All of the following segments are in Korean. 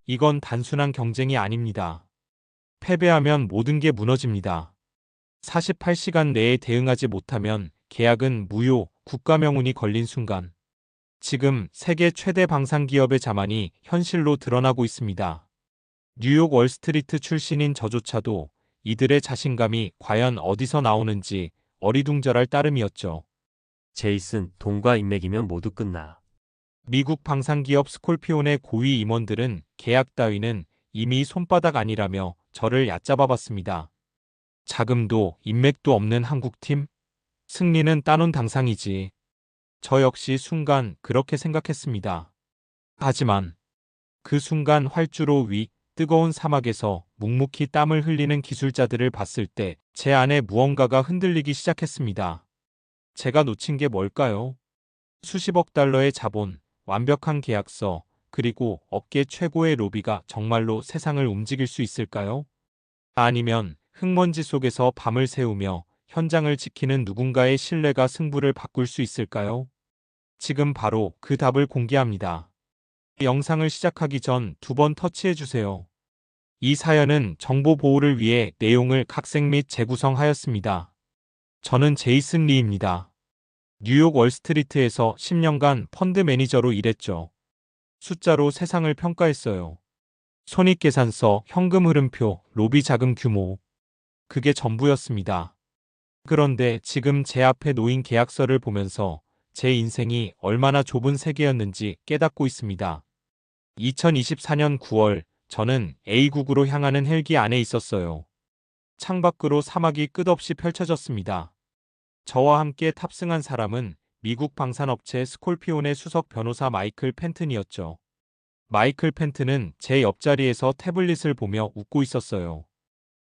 이건 단순한 경쟁이 아닙니다. 패배하면 모든 게 무너집니다. 48시간 내에 대응하지 못하면 계약은 무효, 국가명운이 걸린 순간. 지금 세계 최대 방산기업의 자만이 현실로 드러나고 있습니다. 뉴욕 월스트리트 출신인 저조차도 이들의 자신감이 과연 어디서 나오는지 어리둥절할 따름이었죠. 제이슨, 돈과 인맥이면 모두 끝나. 미국 방산기업 스콜피온의 고위 임원들은 계약 따위는 이미 손바닥 아니라며 저를 얕잡아봤습니다. 자금도 인맥도 없는 한국팀? 승리는 따놓은 당상이지. 저 역시 순간 그렇게 생각했습니다. 하지만 그 순간 활주로 위 뜨거운 사막에서 묵묵히 땀을 흘리는 기술자들을 봤을 때 제 안에 무언가가 흔들리기 시작했습니다. 제가 놓친 게 뭘까요? 수십억 달러의 자본, 완벽한 계약서, 그리고 업계 최고의 로비가 정말로 세상을 움직일 수 있을까요? 아니면 흙먼지 속에서 밤을 새우며 현장을 지키는 누군가의 신뢰가 승부를 바꿀 수 있을까요? 지금 바로 그 답을 공개합니다. 영상을 시작하기 전 2번 터치해주세요. 이 사연은 정보 보호를 위해 내용을 각색 및 재구성하였습니다. 저는 제이슨 리입니다. 뉴욕 월스트리트에서 10년간 펀드 매니저로 일했죠. 숫자로 세상을 평가했어요. 손익계산서, 현금 흐름표, 로비 자금 규모. 그게 전부였습니다. 그런데 지금 제 앞에 놓인 계약서를 보면서 제 인생이 얼마나 좁은 세계였는지 깨닫고 있습니다. 2024년 9월, 저는 A국으로 향하는 헬기 안에 있었어요. 창밖으로 사막이 끝없이 펼쳐졌습니다. 저와 함께 탑승한 사람은 미국 방산업체 스콜피온의 수석 변호사 마이클 펜튼이었죠. 마이클 펜튼은 제 옆자리에서 태블릿을 보며 웃고 있었어요.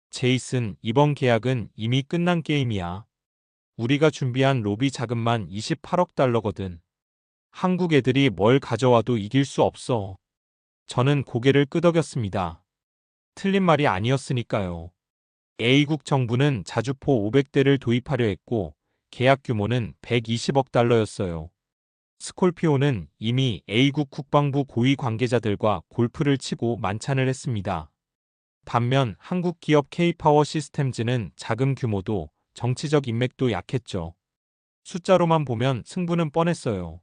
제이슨, 이번 계약은 이미 끝난 게임이야. 우리가 준비한 로비 자금만 28억 달러거든. 한국 애들이 뭘 가져와도 이길 수 없어. 저는 고개를 끄덕였습니다. 틀린 말이 아니었으니까요. A국 정부는 자주포 500대를 도입하려 했고 계약 규모는 120억 달러였어요. 스콜피오는 이미 A국 국방부 고위 관계자들과 골프를 치고 만찬을 했습니다. 반면 한국 기업 K-파워 시스템즈는 자금 규모도 정치적 인맥도 약했죠. 숫자로만 보면 승부는 뻔했어요.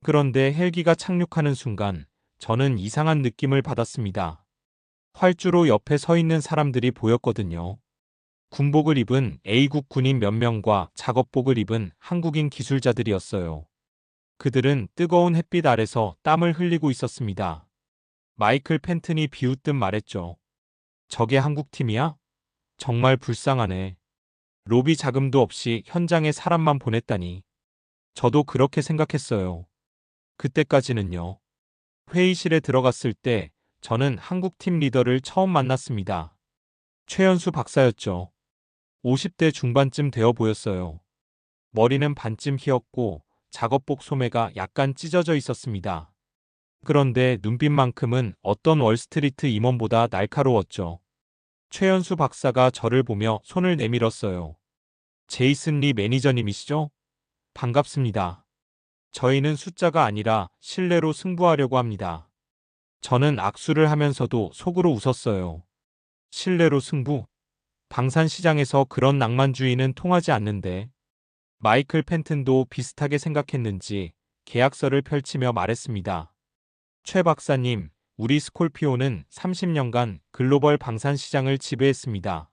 그런데 헬기가 착륙하는 순간 저는 이상한 느낌을 받았습니다. 활주로 옆에 서 있는 사람들이 보였거든요. 군복을 입은 A국 군인 몇 명과 작업복을 입은 한국인 기술자들이었어요. 그들은 뜨거운 햇빛 아래서 땀을 흘리고 있었습니다. 마이클 펜튼이 비웃듯 말했죠. 저게 한국팀이야? 정말 불쌍하네. 로비 자금도 없이 현장에 사람만 보냈다니. 저도 그렇게 생각했어요. 그때까지는요. 회의실에 들어갔을 때 저는 한국팀 리더를 처음 만났습니다. 최연수 박사였죠. 50대 중반쯤 되어 보였어요. 머리는 반쯤 휘었고 작업복 소매가 약간 찢어져 있었습니다. 그런데 눈빛만큼은 어떤 월스트리트 임원보다 날카로웠죠. 최연수 박사가 저를 보며 손을 내밀었어요. 제이슨 리 매니저님이시죠? 반갑습니다. 저희는 숫자가 아니라 신뢰로 승부하려고 합니다. 저는 악수를 하면서도 속으로 웃었어요. 신뢰로 승부? 방산시장에서 그런 낭만주의는 통하지 않는데. 마이클 펜튼도 비슷하게 생각했는지 계약서를 펼치며 말했습니다. 최 박사님, 우리 스콜피오는 30년간 글로벌 방산시장을 지배했습니다.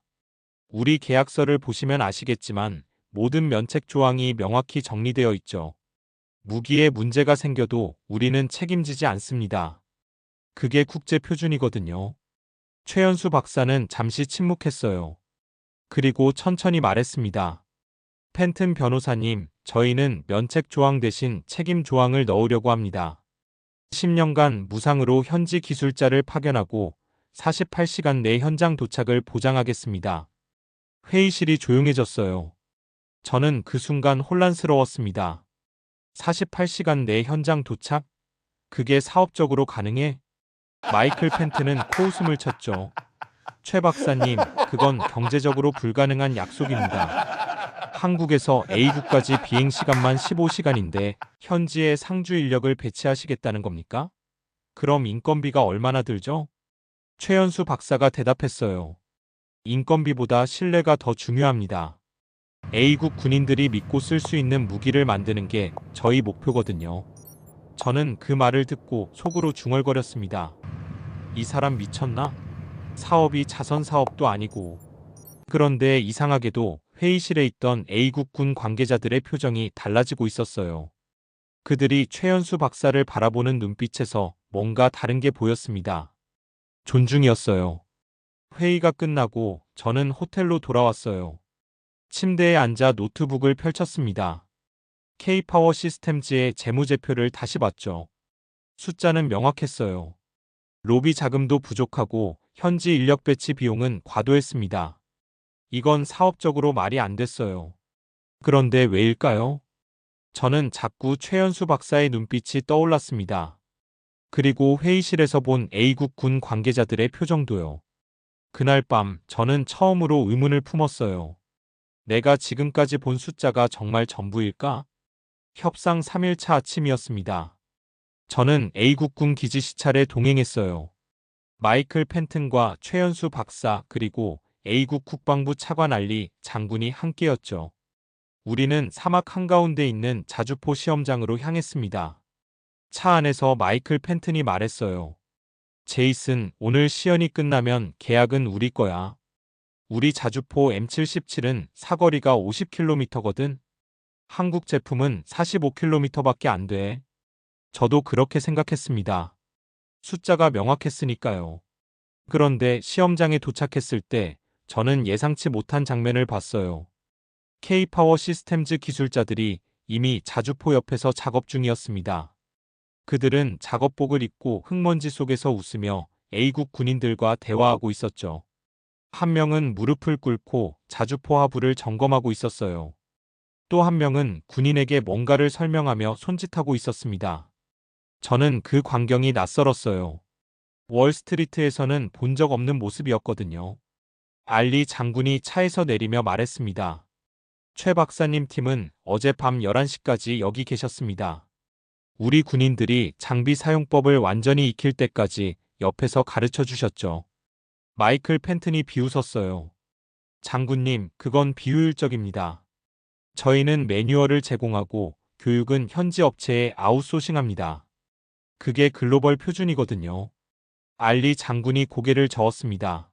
우리 계약서를 보시면 아시겠지만 모든 면책 조항이 명확히 정리되어 있죠. 무기에 문제가 생겨도 우리는 책임지지 않습니다. 그게 국제 표준이거든요. 최연수 박사는 잠시 침묵했어요. 그리고 천천히 말했습니다. 펜튼 변호사님, 저희는 면책 조항 대신 책임 조항을 넣으려고 합니다. 10년간 무상으로 현지 기술자를 파견하고 48시간 내 현장 도착을 보장하겠습니다. 회의실이 조용해졌어요. 저는 그 순간 혼란스러웠습니다. 48시간 내 현장 도착? 그게 사업적으로 가능해? 마이클 펜트는 코웃음을 쳤죠. 최 박사님, 그건 경제적으로 불가능한 약속입니다. 한국에서 A국까지 비행 시간만 15시간인데 현지에 상주 인력을 배치하시겠다는 겁니까? 그럼 인건비가 얼마나 들죠? 최연수 박사가 대답했어요. 인건비보다 신뢰가 더 중요합니다. A국 군인들이 믿고 쓸 수 있는 무기를 만드는 게 저희 목표거든요. 저는 그 말을 듣고 속으로 중얼거렸습니다. 이 사람 미쳤나? 사업이 자선 사업도 아니고. 그런데 이상하게도 회의실에 있던 A국 군 관계자들의 표정이 달라지고 있었어요. 그들이 최연수 박사를 바라보는 눈빛에서 뭔가 다른 게 보였습니다. 존중이었어요. 회의가 끝나고 저는 호텔로 돌아왔어요. 침대에 앉아 노트북을 펼쳤습니다. K-파워 시스템즈의 재무제표를 다시 봤죠. 숫자는 명확했어요. 로비 자금도 부족하고 현지 인력 배치 비용은 과도했습니다. 이건 사업적으로 말이 안 됐어요. 그런데 왜일까요? 저는 자꾸 최연수 박사의 눈빛이 떠올랐습니다. 그리고 회의실에서 본 A국 군 관계자들의 표정도요. 그날 밤 저는 처음으로 의문을 품었어요. 내가 지금까지 본 숫자가 정말 전부일까? 협상 3일차 아침이었습니다. 저는 A국 군 기지 시찰에 동행했어요. 마이클 펜튼과 최연수 박사 그리고 A국 국방부 차관 알리 장군이 함께였죠. 우리는 사막 한가운데 있는 자주포 시험장으로 향했습니다. 차 안에서 마이클 펜튼이 말했어요. 제이슨, 오늘 시연이 끝나면 계약은 우리 거야. 우리 자주포 M77은 사거리가 50km거든. 한국 제품은 45km밖에 안 돼. 저도 그렇게 생각했습니다. 숫자가 명확했으니까요. 그런데 시험장에 도착했을 때 저는 예상치 못한 장면을 봤어요. K-파워 시스템즈 기술자들이 이미 자주포 옆에서 작업 중이었습니다. 그들은 작업복을 입고 흙먼지 속에서 웃으며 A국 군인들과 대화하고 있었죠. 한 명은 무릎을 꿇고 자주포 하부를 점검하고 있었어요. 또 한 명은 군인에게 뭔가를 설명하며 손짓하고 있었습니다. 저는 그 광경이 낯설었어요. 월스트리트에서는 본 적 없는 모습이었거든요. 알리 장군이 차에서 내리며 말했습니다. 최 박사님 팀은 어젯밤 11시까지 여기 계셨습니다. 우리 군인들이 장비 사용법을 완전히 익힐 때까지 옆에서 가르쳐 주셨죠. 마이클 펜튼이 비웃었어요. 장군님, 그건 비효율적입니다. 저희는 매뉴얼을 제공하고 교육은 현지 업체에 아웃소싱합니다. 그게 글로벌 표준이거든요. 알리 장군이 고개를 저었습니다.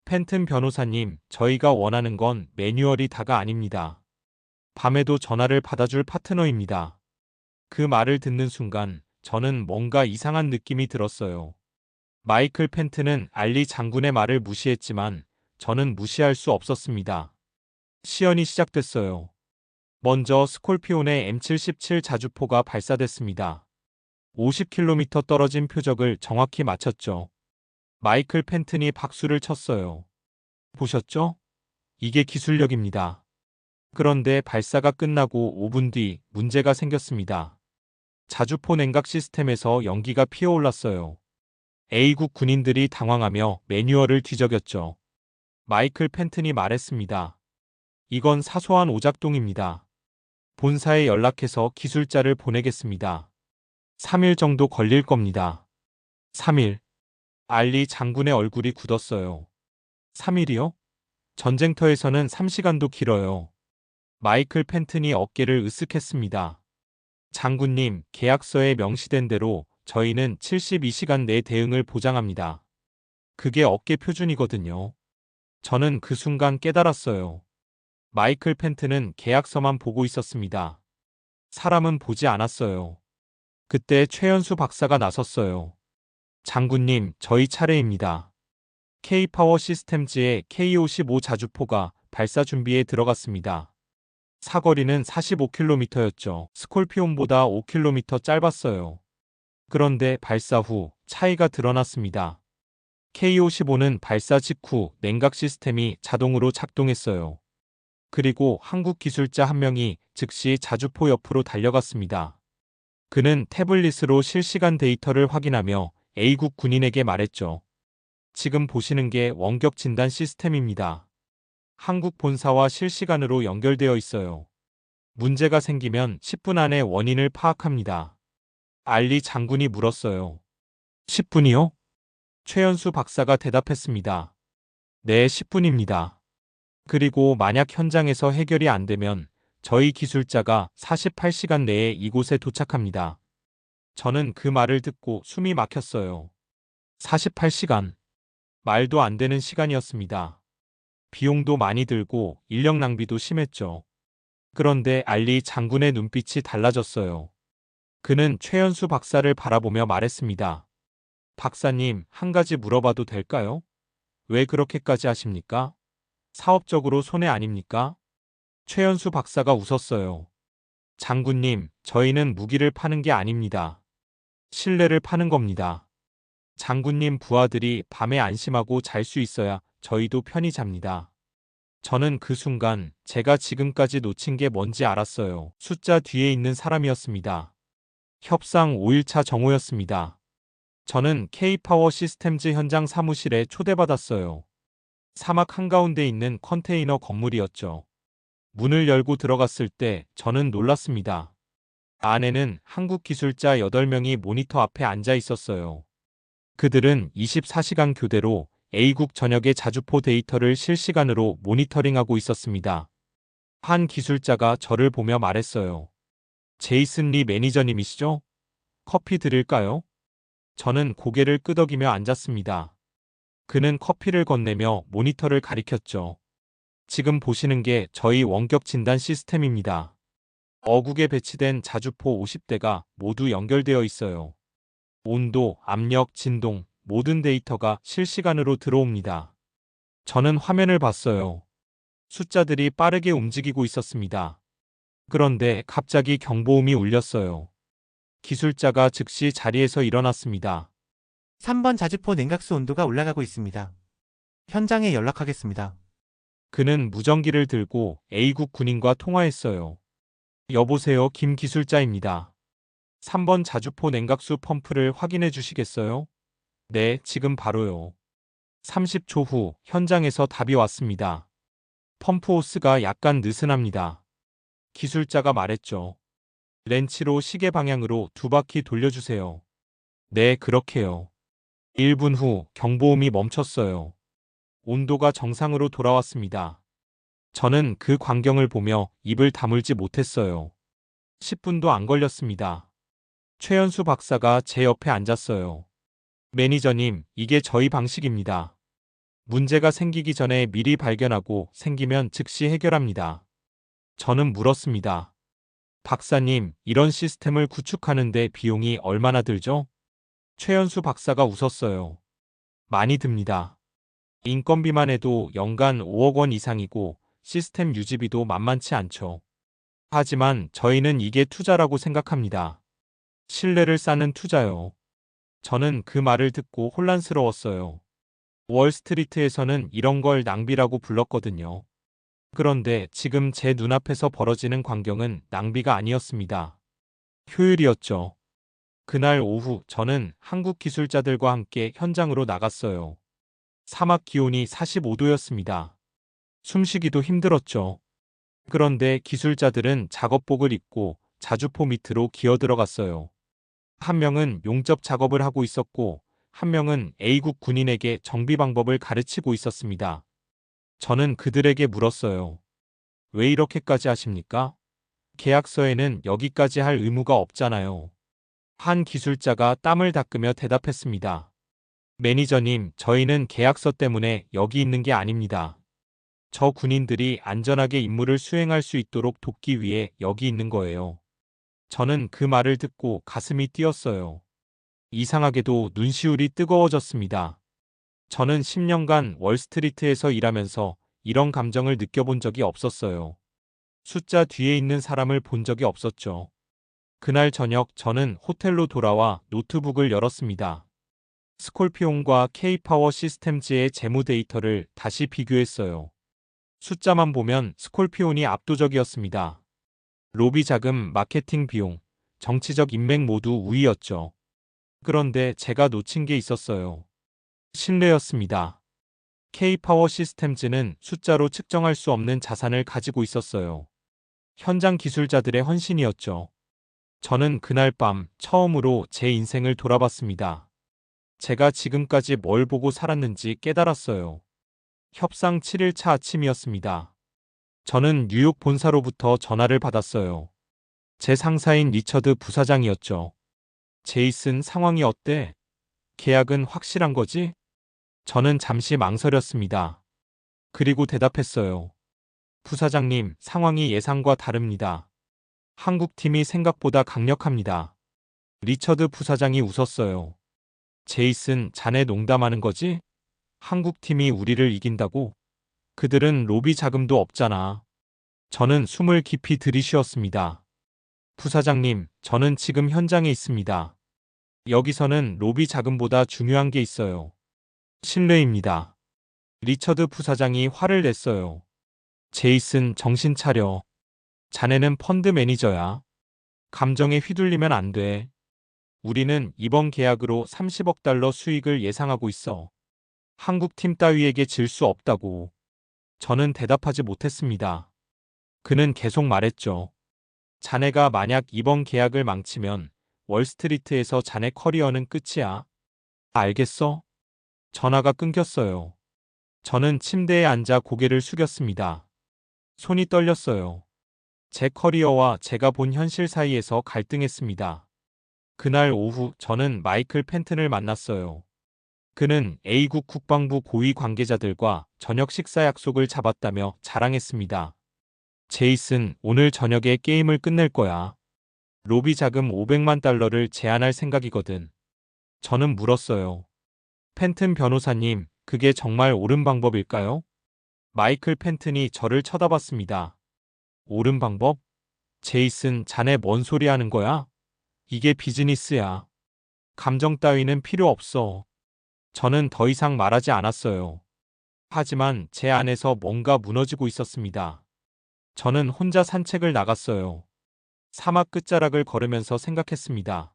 펜튼 변호사님, 저희가 원하는 건 매뉴얼이 다가 아닙니다. 밤에도 전화를 받아줄 파트너입니다. 그 말을 듣는 순간 저는 뭔가 이상한 느낌이 들었어요. 마이클 펜튼은 알리 장군의 말을 무시했지만 저는 무시할 수 없었습니다. 시연이 시작됐어요. 먼저 스콜피온의 M77 자주포가 발사됐습니다. 50km 떨어진 표적을 정확히 맞췄죠. 마이클 펜튼이 박수를 쳤어요. 보셨죠? 이게 기술력입니다. 그런데 발사가 끝나고 5분 뒤 문제가 생겼습니다. 자주포 냉각 시스템에서 연기가 피어올랐어요. A국 군인들이 당황하며 매뉴얼을 뒤적였죠. 마이클 펜튼이 말했습니다. 이건 사소한 오작동입니다. 본사에 연락해서 기술자를 보내겠습니다. 3일 정도 걸릴 겁니다. 3일. 알리 장군의 얼굴이 굳었어요. 3일이요? 전쟁터에서는 3시간도 길어요. 마이클 펜튼이 어깨를 으쓱했습니다. 장군님, 계약서에 명시된 대로 저희는 72시간 내 대응을 보장합니다. 그게 어깨 표준이거든요. 저는 그 순간 깨달았어요. 마이클 펜튼은 계약서만 보고 있었습니다. 사람은 보지 않았어요. 그때 최연수 박사가 나섰어요. 장군님, 저희 차례입니다. K-파워 시스템즈의 K-55 자주포가 발사 준비에 들어갔습니다. 사거리는 45km였죠. 스콜피온보다 5km 짧았어요. 그런데 발사 후 차이가 드러났습니다. K-55는 발사 직후 냉각 시스템이 자동으로 작동했어요. 그리고 한국 기술자 한 명이 즉시 자주포 옆으로 달려갔습니다. 그는 태블릿으로 실시간 데이터를 확인하며 A국 군인에게 말했죠. 지금 보시는 게 원격 진단 시스템입니다. 한국 본사와 실시간으로 연결되어 있어요. 문제가 생기면 10분 안에 원인을 파악합니다. 알리 장군이 물었어요. 10분이요? 최연수 박사가 대답했습니다. 네, 10분입니다. 그리고 만약 현장에서 해결이 안 되면 저희 기술자가 48시간 내에 이곳에 도착합니다. 저는 그 말을 듣고 숨이 막혔어요. 48시간. 말도 안 되는 시간이었습니다. 비용도 많이 들고 인력 낭비도 심했죠. 그런데 알리 장군의 눈빛이 달라졌어요. 그는 최연수 박사를 바라보며 말했습니다. 박사님, 한 가지 물어봐도 될까요? 왜 그렇게까지 하십니까? 사업적으로 손해 아닙니까? 최연수 박사가 웃었어요. 장군님, 저희는 무기를 파는 게 아닙니다. 신뢰를 파는 겁니다. 장군님 부하들이 밤에 안심하고 잘 수 있어야 저희도 편히 잡니다. 저는 그 순간 제가 지금까지 놓친 게 뭔지 알았어요. 숫자 뒤에 있는 사람이었습니다. 협상 5일차 정오였습니다. 저는 K-파워 시스템즈 현장 사무실에 초대받았어요. 사막 한가운데 있는 컨테이너 건물이었죠. 문을 열고 들어갔을 때 저는 놀랐습니다. 안에는 한국 기술자 8명이 모니터 앞에 앉아 있었어요. 그들은 24시간 교대로 A국 전역의 자주포 데이터를 실시간으로 모니터링하고 있었습니다. 한 기술자가 저를 보며 말했어요. 제이슨 리 매니저님이시죠? 커피 드릴까요? 저는 고개를 끄덕이며 앉았습니다. 그는 커피를 건네며 모니터를 가리켰죠. 지금 보시는 게 저희 원격 진단 시스템입니다. 어국에 배치된 자주포 50대가 모두 연결되어 있어요. 온도, 압력, 진동, 모든 데이터가 실시간으로 들어옵니다. 저는 화면을 봤어요. 숫자들이 빠르게 움직이고 있었습니다. 그런데 갑자기 경보음이 울렸어요. 기술자가 즉시 자리에서 일어났습니다. 3번 자주포 냉각수 온도가 올라가고 있습니다. 현장에 연락하겠습니다. 그는 무전기를 들고 A국 군인과 통화했어요. 여보세요, 김 기술자입니다. 3번 자주포 냉각수 펌프를 확인해 주시겠어요? 네, 지금 바로요. 30초 후 현장에서 답이 왔습니다. 펌프 호스가 약간 느슨합니다. 기술자가 말했죠. 렌치로 시계 방향으로 2바퀴 돌려주세요. 네, 그렇게요. 1분 후 경보음이 멈췄어요. 온도가 정상으로 돌아왔습니다. 저는 그 광경을 보며 입을 다물지 못했어요. 10분도 안 걸렸습니다. 최연수 박사가 제 옆에 앉았어요. 매니저님, 이게 저희 방식입니다. 문제가 생기기 전에 미리 발견하고 생기면 즉시 해결합니다. 저는 물었습니다. 박사님, 이런 시스템을 구축하는데 비용이 얼마나 들죠? 최연수 박사가 웃었어요. 많이 듭니다. 인건비만 해도 연간 5억 원 이상이고 시스템 유지비도 만만치 않죠. 하지만 저희는 이게 투자라고 생각합니다. 신뢰를 쌓는 투자요. 저는 그 말을 듣고 혼란스러웠어요. 월스트리트에서는 이런 걸 낭비라고 불렀거든요. 그런데 지금 제 눈앞에서 벌어지는 광경은 낭비가 아니었습니다. 효율이었죠. 그날 오후 저는 한국 기술자들과 함께 현장으로 나갔어요. 사막 기온이 45도였습니다. 숨쉬기도 힘들었죠. 그런데 기술자들은 작업복을 입고 자주포 밑으로 기어 들어갔어요. 한 명은 용접 작업을 하고 있었고, 한 명은 A국 군인에게 정비 방법을 가르치고 있었습니다. 저는 그들에게 물었어요. 왜 이렇게까지 하십니까? 계약서에는 여기까지 할 의무가 없잖아요. 한 기술자가 땀을 닦으며 대답했습니다. 매니저님, 저희는 계약서 때문에 여기 있는 게 아닙니다. 저 군인들이 안전하게 임무를 수행할 수 있도록 돕기 위해 여기 있는 거예요. 저는 그 말을 듣고 가슴이 뛰었어요. 이상하게도 눈시울이 뜨거워졌습니다. 저는 10년간 월스트리트에서 일하면서 이런 감정을 느껴본 적이 없었어요. 숫자 뒤에 있는 사람을 본 적이 없었죠. 그날 저녁 저는 호텔로 돌아와 노트북을 열었습니다. 스콜피온과 K-파워 시스템즈의 재무 데이터를 다시 비교했어요. 숫자만 보면 스콜피온이 압도적이었습니다. 로비 자금, 마케팅 비용, 정치적 인맥 모두 우위였죠. 그런데 제가 놓친 게 있었어요. 신뢰였습니다. K-파워 시스템즈는 숫자로 측정할 수 없는 자산을 가지고 있었어요. 현장 기술자들의 헌신이었죠. 저는 그날 밤 처음으로 제 인생을 돌아봤습니다. 제가 지금까지 뭘 보고 살았는지 깨달았어요. 협상 7일차 아침이었습니다. 저는 뉴욕 본사로부터 전화를 받았어요. 제 상사인 리처드 부사장이었죠. 제이슨, 상황이 어때? 계약은 확실한 거지? 저는 잠시 망설였습니다. 그리고 대답했어요. 부사장님, 상황이 예상과 다릅니다. 한국팀이 생각보다 강력합니다. 리처드 부사장이 웃었어요. 제이슨, 자네 농담하는 거지? 한국팀이 우리를 이긴다고? 그들은 로비 자금도 없잖아. 저는 숨을 깊이 들이쉬었습니다. 부사장님, 저는 지금 현장에 있습니다. 여기서는 로비 자금보다 중요한 게 있어요. 신뢰입니다. 리처드 부사장이 화를 냈어요. 제이슨, 정신 차려. 자네는 펀드 매니저야. 감정에 휘둘리면 안 돼. 우리는 이번 계약으로 30억 달러 수익을 예상하고 있어. 한국팀 따위에게 질 수 없다고. 저는 대답하지 못했습니다. 그는 계속 말했죠. 자네가 만약 이번 계약을 망치면 월스트리트에서 자네 커리어는 끝이야. 알겠어? 전화가 끊겼어요. 저는 침대에 앉아 고개를 숙였습니다. 손이 떨렸어요. 제 커리어와 제가 본 현실 사이에서 갈등했습니다. 그날 오후 저는 마이클 펜튼을 만났어요. 그는 A국 국방부 고위 관계자들과 저녁 식사 약속을 잡았다며 자랑했습니다. 제이슨, 오늘 저녁에 게임을 끝낼 거야. 로비 자금 500만 달러를 제안할 생각이거든. 저는 물었어요. 펜튼 변호사님, 그게 정말 옳은 방법일까요? 마이클 펜튼이 저를 쳐다봤습니다. 옳은 방법? 제이슨, 자네 뭔 소리 하는 거야? 이게 비즈니스야. 감정 따위는 필요 없어. 저는 더 이상 말하지 않았어요. 하지만 제 안에서 뭔가 무너지고 있었습니다. 저는 혼자 산책을 나갔어요. 사막 끝자락을 걸으면서 생각했습니다.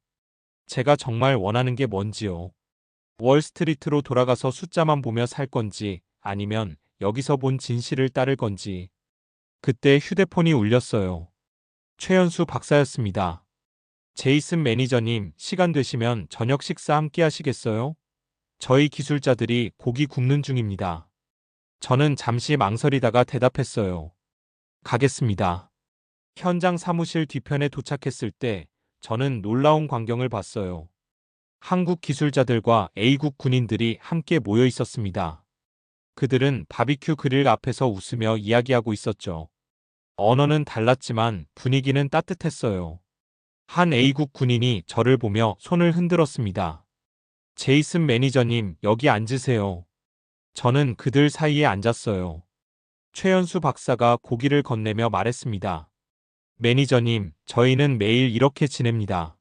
제가 정말 원하는 게 뭔지요. 월스트리트로 돌아가서 숫자만 보며 살 건지 아니면 여기서 본 진실을 따를 건지. 그때 휴대폰이 울렸어요. 최연수 박사였습니다. 제이슨 매니저님, 시간 되시면 저녁 식사 함께 하시겠어요? 저희 기술자들이 고기 굽는 중입니다. 저는 잠시 망설이다가 대답했어요. 가겠습니다. 현장 사무실 뒤편에 도착했을 때 저는 놀라운 광경을 봤어요. 한국 기술자들과 A국 군인들이 함께 모여 있었습니다. 그들은 바비큐 그릴 앞에서 웃으며 이야기하고 있었죠. 언어는 달랐지만 분위기는 따뜻했어요. 한 A국 군인이 저를 보며 손을 흔들었습니다. 제이슨 매니저님, 여기 앉으세요. 저는 그들 사이에 앉았어요. 최연수 박사가 고기를 건네며 말했습니다. 매니저님, 저희는 매일 이렇게 지냅니다.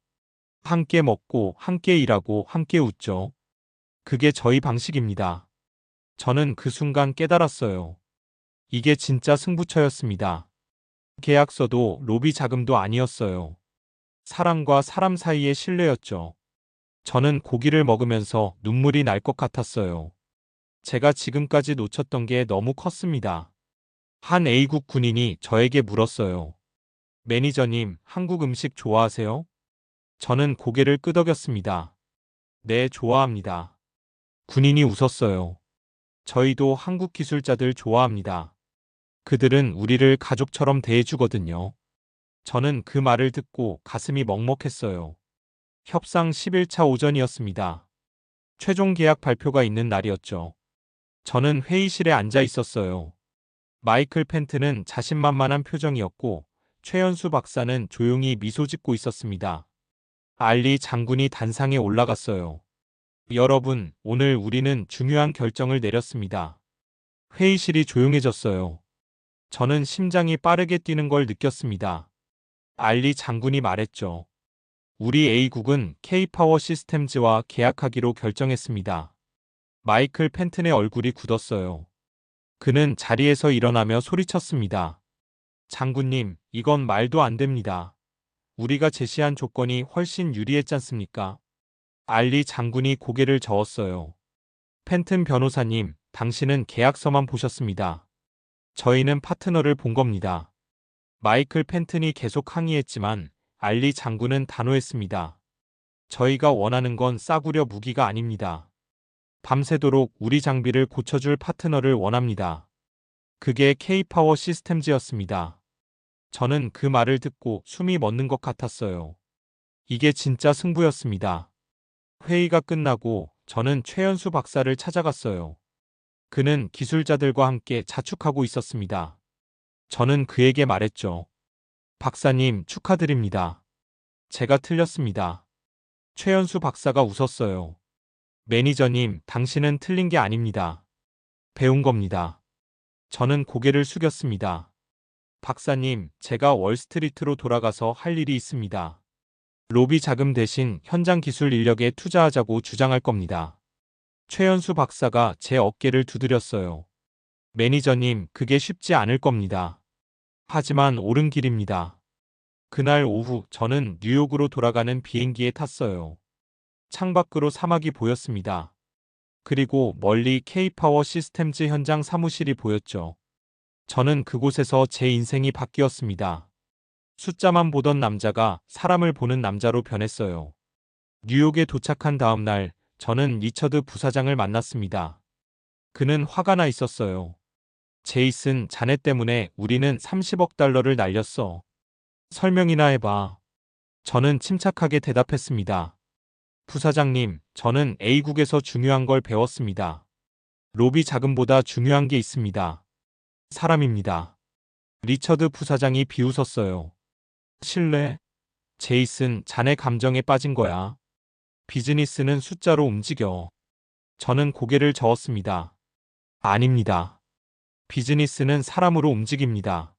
함께 먹고, 함께 일하고, 함께 웃죠. 그게 저희 방식입니다. 저는 그 순간 깨달았어요. 이게 진짜 승부처였습니다. 계약서도 로비 자금도 아니었어요. 사람과 사람 사이의 신뢰였죠. 저는 고기를 먹으면서 눈물이 날 것 같았어요. 제가 지금까지 놓쳤던 게 너무 컸습니다. 한 A국 군인이 저에게 물었어요. 매니저님, 한국 음식 좋아하세요? 저는 고개를 끄덕였습니다. 네, 좋아합니다. 군인이 웃었어요. 저희도 한국 기술자들 좋아합니다. 그들은 우리를 가족처럼 대해주거든요. 저는 그 말을 듣고 가슴이 먹먹했어요. 협상 10일차 오전이었습니다. 최종 계약 발표가 있는 날이었죠. 저는 회의실에 앉아 있었어요. 마이클 펜트는 자신만만한 표정이었고 최연수 박사는 조용히 미소 짓고 있었습니다. 알리 장군이 단상에 올라갔어요. 여러분, 오늘 우리는 중요한 결정을 내렸습니다. 회의실이 조용해졌어요. 저는 심장이 빠르게 뛰는 걸 느꼈습니다. 알리 장군이 말했죠. 우리 A국은 K-파워 시스템즈와 계약하기로 결정했습니다. 마이클 펜튼의 얼굴이 굳었어요. 그는 자리에서 일어나며 소리쳤습니다. 장군님, 이건 말도 안 됩니다. 우리가 제시한 조건이 훨씬 유리했지 않습니까? 알리 장군이 고개를 저었어요. 펜튼 변호사님, 당신은 계약서만 보셨습니다. 저희는 파트너를 본 겁니다. 마이클 펜튼이 계속 항의했지만 알리 장군은 단호했습니다. 저희가 원하는 건 싸구려 무기가 아닙니다. 밤새도록 우리 장비를 고쳐줄 파트너를 원합니다. 그게 K-파워 시스템즈였습니다. 저는 그 말을 듣고 숨이 멎는 것 같았어요. 이게 진짜 승부였습니다. 회의가 끝나고 저는 최연수 박사를 찾아갔어요. 그는 기술자들과 함께 자축하고 있었습니다. 저는 그에게 말했죠. 박사님, 축하드립니다. 제가 틀렸습니다. 최연수 박사가 웃었어요. 매니저님, 당신은 틀린 게 아닙니다. 배운 겁니다. 저는 고개를 숙였습니다. 박사님, 제가 월스트리트로 돌아가서 할 일이 있습니다. 로비 자금 대신 현장 기술 인력에 투자하자고 주장할 겁니다. 최연수 박사가 제 어깨를 두드렸어요. 매니저님, 그게 쉽지 않을 겁니다. 하지만 옳은 길입니다. 그날 오후 저는 뉴욕으로 돌아가는 비행기에 탔어요. 창밖으로 사막이 보였습니다. 그리고 멀리 K-파워 시스템즈 현장 사무실이 보였죠. 저는 그곳에서 제 인생이 바뀌었습니다. 숫자만 보던 남자가 사람을 보는 남자로 변했어요. 뉴욕에 도착한 다음 날, 저는 리처드 부사장을 만났습니다. 그는 화가 나 있었어요. 제이슨, 자네 때문에 우리는 30억 달러를 날렸어. 설명이나 해봐. 저는 침착하게 대답했습니다. 부사장님, 저는 A국에서 중요한 걸 배웠습니다. 로비 자금보다 중요한 게 있습니다. 사람입니다. 리처드 부사장이 비웃었어요. 신뢰? 제이슨, 자네 감정에 빠진 거야. 비즈니스는 숫자로 움직여. 저는 고개를 저었습니다. 아닙니다. 비즈니스는 사람으로 움직입니다.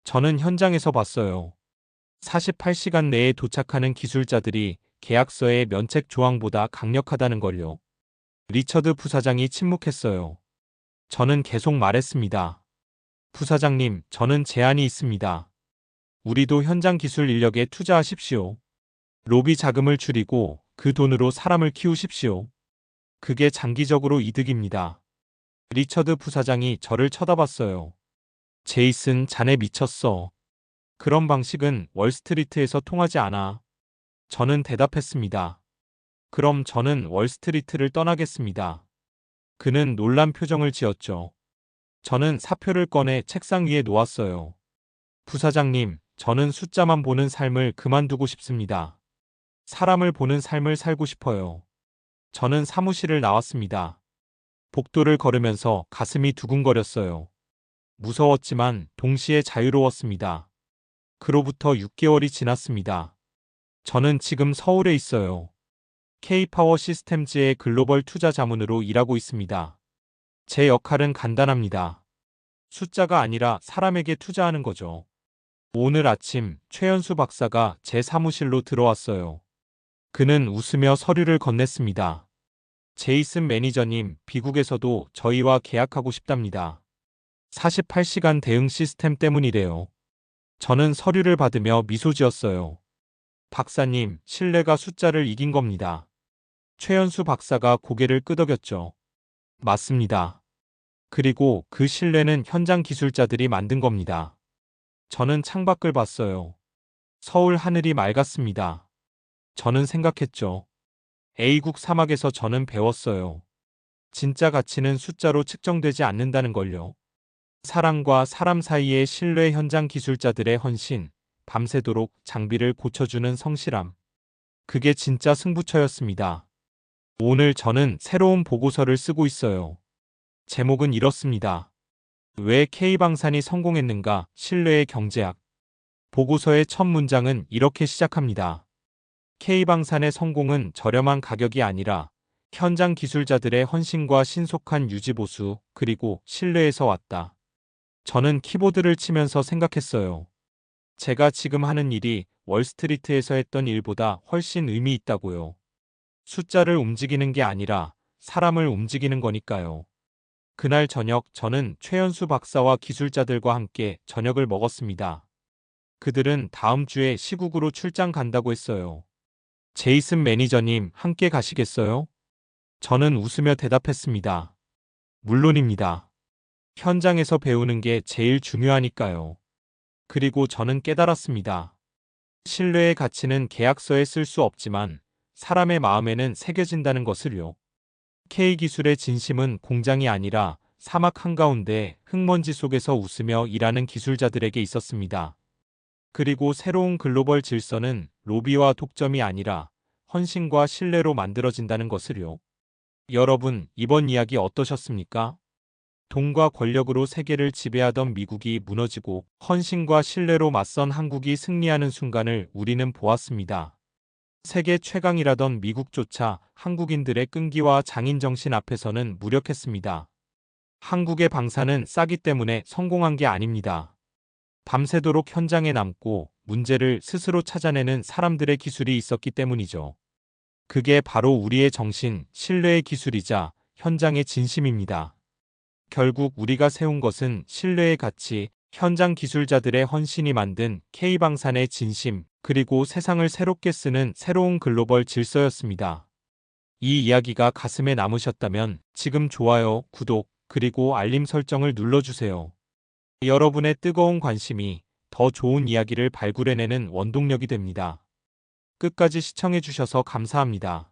저는 현장에서 봤어요. 48시간 내에 도착하는 기술자들이 계약서의 면책 조항보다 강력하다는 걸요. 리처드 부사장이 침묵했어요. 저는 계속 말했습니다. 부사장님, 저는 제안이 있습니다. 우리도 현장 기술 인력에 투자하십시오. 로비 자금을 줄이고 그 돈으로 사람을 키우십시오. 그게 장기적으로 이득입니다. 리처드 부사장이 저를 쳐다봤어요. 제이슨, 자네 미쳤어. 그런 방식은 월스트리트에서 통하지 않아. 저는 대답했습니다. 그럼 저는 월스트리트를 떠나겠습니다. 그는 놀란 표정을 지었죠. 저는 사표를 꺼내 책상 위에 놓았어요. 부사장님, 저는 숫자만 보는 삶을 그만두고 싶습니다. 사람을 보는 삶을 살고 싶어요. 저는 사무실을 나왔습니다. 복도를 걸으면서 가슴이 두근거렸어요. 무서웠지만 동시에 자유로웠습니다. 그로부터 6개월이 지났습니다. 저는 지금 서울에 있어요. K-파워 시스템즈의 글로벌 투자 자문으로 일하고 있습니다. 제 역할은 간단합니다. 숫자가 아니라 사람에게 투자하는 거죠. 오늘 아침 최연수 박사가 제 사무실로 들어왔어요. 그는 웃으며 서류를 건넸습니다. 제이슨 매니저님, 미국에서도 저희와 계약하고 싶답니다. 48시간 대응 시스템 때문이래요. 저는 서류를 받으며 미소 지었어요. 박사님, 신뢰가 숫자를 이긴 겁니다. 최연수 박사가 고개를 끄덕였죠. 맞습니다. 그리고 그 신뢰는 현장 기술자들이 만든 겁니다. 저는 창밖을 봤어요. 서울 하늘이 맑았습니다. 저는 생각했죠. A국 사막에서 저는 배웠어요. 진짜 가치는 숫자로 측정되지 않는다는 걸요. 사람과 사람 사이의 신뢰, 현장 기술자들의 헌신, 밤새도록 장비를 고쳐주는 성실함. 그게 진짜 승부처였습니다. 오늘 저는 새로운 보고서를 쓰고 있어요. 제목은 이렇습니다. 왜 K방산이 성공했는가? 신뢰의 경제학. 보고서의 첫 문장은 이렇게 시작합니다. K방산의 성공은 저렴한 가격이 아니라 현장 기술자들의 헌신과 신속한 유지보수, 그리고 신뢰에서 왔다. 저는 키보드를 치면서 생각했어요. 제가 지금 하는 일이 월스트리트에서 했던 일보다 훨씬 의미 있다고요. 숫자를 움직이는 게 아니라 사람을 움직이는 거니까요. 그날 저녁 저는 최연수 박사와 기술자들과 함께 저녁을 먹었습니다. 그들은 다음 주에 시국으로 출장 간다고 했어요. 제이슨 매니저님, 함께 가시겠어요? 저는 웃으며 대답했습니다. 물론입니다. 현장에서 배우는 게 제일 중요하니까요. 그리고 저는 깨달았습니다. 신뢰의 가치는 계약서에 쓸 수 없지만 사람의 마음에는 새겨진다는 것을요. K기술의 진심은 공장이 아니라 사막 한가운데 흙먼지 속에서 웃으며 일하는 기술자들에게 있었습니다. 그리고 새로운 글로벌 질서는 로비와 독점이 아니라 헌신과 신뢰로 만들어진다는 것을요. 여러분, 이번 이야기 어떠셨습니까? 돈과 권력으로 세계를 지배하던 미국이 무너지고 헌신과 신뢰로 맞선 한국이 승리하는 순간을 우리는 보았습니다. 세계 최강이라던 미국조차 한국인들의 끈기와 장인정신 앞에서는 무력했습니다. 한국의 방사는 싸기 때문에 성공한 게 아닙니다. 밤새도록 현장에 남고 문제를 스스로 찾아내는 사람들의 기술이 있었기 때문이죠. 그게 바로 우리의 정신, 신뢰의 기술이자 현장의 진심입니다. 결국 우리가 세운 것은 신뢰의 가치, 현장 기술자들의 헌신이 만든 K방산의 진심, 그리고 세상을 새롭게 쓰는 새로운 글로벌 질서였습니다. 이 이야기가 가슴에 남으셨다면 지금 좋아요, 구독, 그리고 알림 설정을 눌러주세요. 여러분의 뜨거운 관심이 더 좋은 이야기를 발굴해내는 원동력이 됩니다. 끝까지 시청해주셔서 감사합니다.